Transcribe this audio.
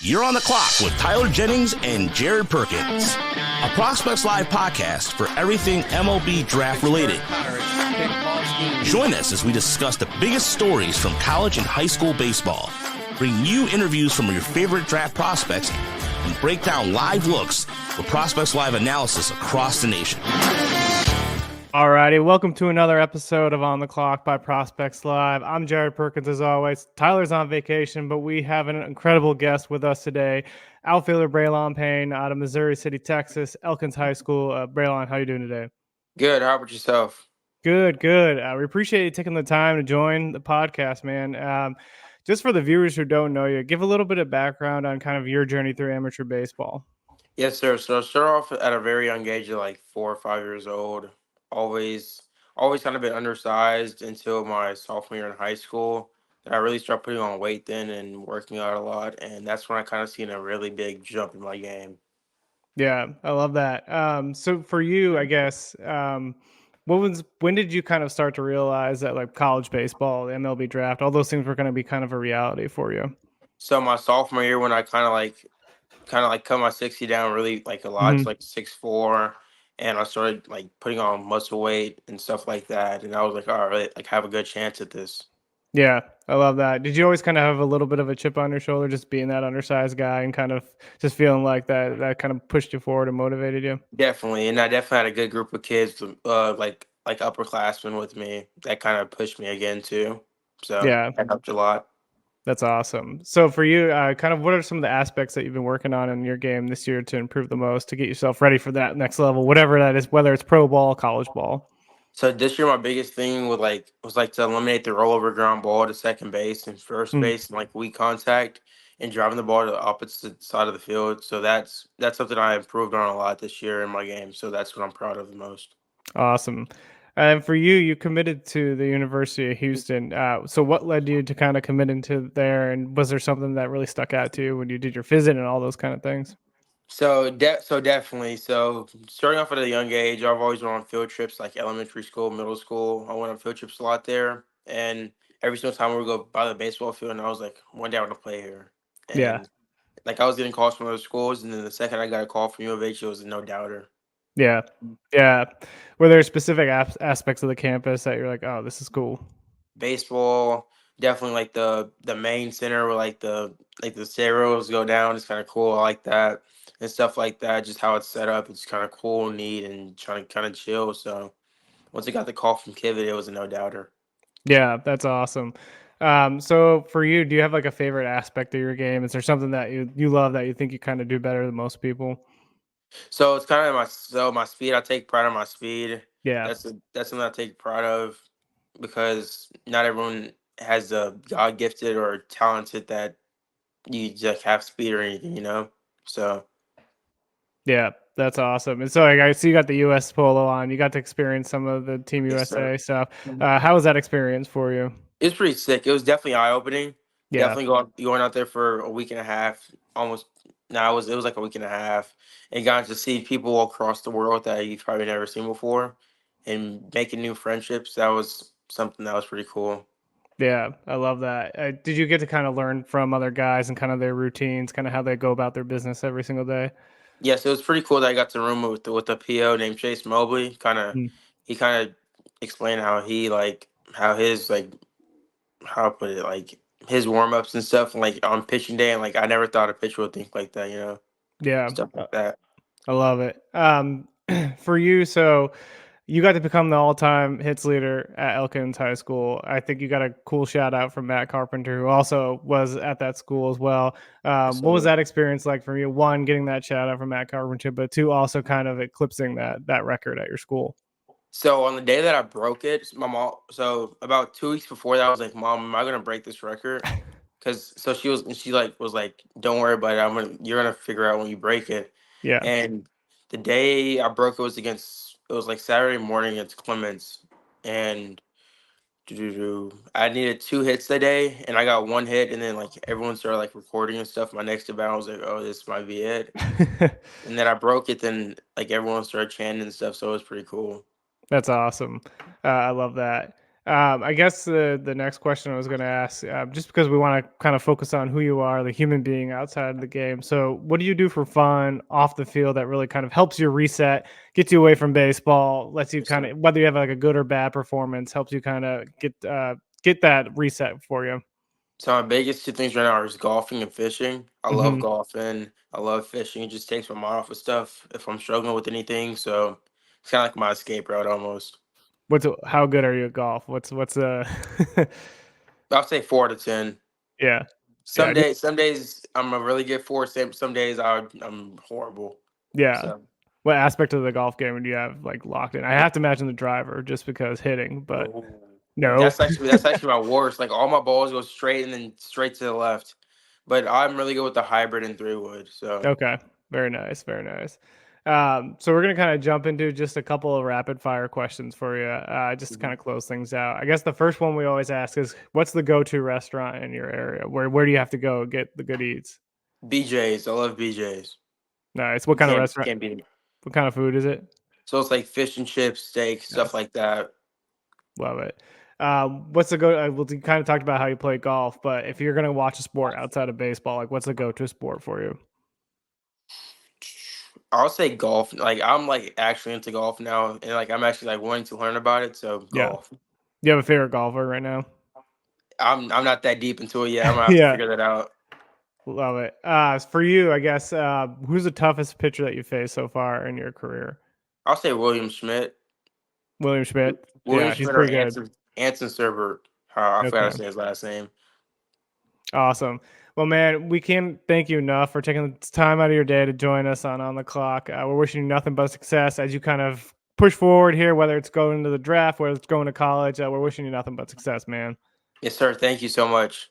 You're on the clock with Tyler Jennings and Jared Perkins, a Prospects Live podcast for everything MLB Draft related. Join us as we discuss the biggest stories from college and high school baseball, bring you interviews from your favorite draft prospects, and break down live looks with Prospects Live analysis across the nation. Alrighty, welcome to another episode of On the Clock by Prospects Live. I'm Jared Perkins as always. Tyler's on vacation, but we have an incredible guest with us today. Outfielder Braylon Payne out of Missouri City, Texas, Elkins High School. Braylon, how you doing today? Good. How about yourself? Good. We appreciate you taking the time to join the podcast, man. Just for the viewers who don't know you, give a little bit of background on kind of your journey through amateur baseball. Yes, sir. So I started off at a very young age of like 4 or 5 years old. Always kind of been undersized until my sophomore year in high school. And I really started putting on weight then and working out a lot. And that's when I kind of seen a really big jump in my game. Yeah, I love that. So for you, I guess, when did you kind of start to realize that like college baseball, the MLB draft, all those things were going to be kind of a reality for you? So my sophomore year when I kind of cut my 60 down really like a lot, it's like 6'4", and I started like putting on muscle weight and stuff like that. And I was like, all right, like have a good chance at this. Yeah, I love that. Did you always kind of have a little bit of a chip on your shoulder, just being that undersized guy and kind of just feeling like that kind of pushed you forward and motivated you? Definitely, and I definitely had a good group of kids, like upperclassmen with me that kind of pushed me again too. So Yeah, that helped a lot. that's awesome. So for you, kind of what are some of the aspects that you've been working on in your game this year to improve the most, to get yourself ready for that next level, whatever that is, whether it's pro ball, college ball? So this year, my biggest thing was to eliminate the rollover ground ball to second base and first Mm, base and like weak contact and driving the ball to the opposite side of the field. So that's something I improved on a lot this year in my game. So that's what I'm proud of the most. awesome. And for you, you committed to the University of Houston. So what led you to kind of committing to there? And was there something that really stuck out to you when you did your visit and all those kind of things? So definitely. So starting off at a young age, I've always went on field trips like elementary school, middle school. I went on field trips a lot there, and every single time we would go by the baseball field, and I was like, one day I want to play here. Yeah. And like I was getting calls from other schools, and then the second I got a call from U of H, it was a no doubter. Yeah. Yeah. Were there specific aspects of the campus that you're like, oh, this is cool? Baseball, definitely like the main center where like the stereos go down. It's kind of cool. I like that and stuff like that. Just how it's set up, it's kind of cool, neat, and trying to kind of chill. So once I got the call from Kivett, it was a no doubter. Yeah, that's awesome. So for you, do you have like a favorite aspect of your game? Is there something that you love that you think you kind of do better than most people? So it's kind of my speed. I take pride in my speed. Yeah. That's something I take pride of because not everyone has the God gifted or talented that you just have speed or anything. So Yeah, that's awesome. And so like, I see you got the US polo on. You got to experience some of the Team yes, sir. USA stuff. How was that experience for you? It was pretty sick. It was definitely eye opening. Yeah. Definitely going out there for a week and a half, almost. No, it was like a week and a half, and got to see people across the world that you've probably never seen before, and making new friendships. That was something that was pretty cool. Yeah, I love that. Did you get to kind of learn from other guys and kind of their routines, kind of how they go about their business every single day? Yes, it was pretty cool that I got to room with a PO named Chase Mobley. Mm. He kind of explained how he like how his like how I put it like his warm ups and stuff like on pitching day, and like I never thought a pitcher would think like that. Yeah, Stuff like that. I love it. For you, so you got to become the all-time hits leader at Elkins High School. I think you got a cool shout out from Matt Carpenter, who also was at that school as well. What was So that experience like for you? One, getting that shout out from Matt Carpenter, but two, also kind of eclipsing that record at your school. So on the day that I broke it, my mom. So about 2 weeks before that, I was like, "Mom, am I gonna break this record?" Because so she was like, "Don't worry about it. You're gonna figure out when you break it." Yeah. And the day I broke it was like Saturday morning against Clements, and I needed 2 hits that day, and I got 1 hit, and then like everyone started like recording and stuff. My next at bat, I was like, "Oh, this might be it." And then I broke it, then like everyone started chanting and stuff, so it was pretty cool. That's awesome. I love that. I guess the next question I was going to ask, just because we want to kind of focus on who you are, the human being outside of the game. So, what do you do for fun off the field that really kind of helps you reset, gets you away from baseball, lets you kind So, of, whether you have like a good or bad performance, helps you kind of get that reset for you? so my biggest two things right now is golfing and fishing. I love Hmm. golfing. I love fishing. It just takes my mind off of stuff if I'm struggling with anything. So it's kind of like my escape route almost. How good are you at golf? What's I'll say 4 to 10. yeah. Yeah. Some days I'm a really good four. Some days I'm horrible. Yeah. So What aspect of the golf game do you have like locked in? I have to imagine the driver just because hitting, but ooh, no. that's actually my worst. Like all my balls go straight and then straight to the left. But I'm really good with the hybrid and 3 wood. So Okay. Very nice. Very nice. So we're gonna kind of jump into just a couple of rapid fire questions for you, just to kind mhm. of close things out. I guess the first one we always ask is, what's the go-to restaurant in your area? Where do you have to go get the good eats? BJ's, I love BJ's. Nice. What You kind of can't restaurant? can't beat it. What kind of food is it? So it's like fish and chips, steak, stuff Nice. like that. Love it. What's the go? Well, you kind of talked about how you play golf, but if you're gonna watch a sport outside of baseball, like what's the go-to sport for you? I'll say golf. Like I'm like actually into golf now, and like I'm actually like wanting to learn about it. So Yeah. golf. You have a favorite golfer right now? I'm not that deep into it yet. I'm gonna have to Yeah. figure that out. Love it. For you, I guess, who's the toughest pitcher that you faced so far in your career? I'll say William Schmidt. William Schmidt. William Yeah, he's Schmidt or pretty good. Anson Server. I forgot to Okay. say his last name. Awesome. Well, man, we can't thank you enough for taking the time out of your day to join us on the clock. We're wishing you nothing but success as you kind of push forward here, whether it's going to the draft, whether it's going to college. We're wishing you nothing but success, man. Yes, sir. Thank you so much.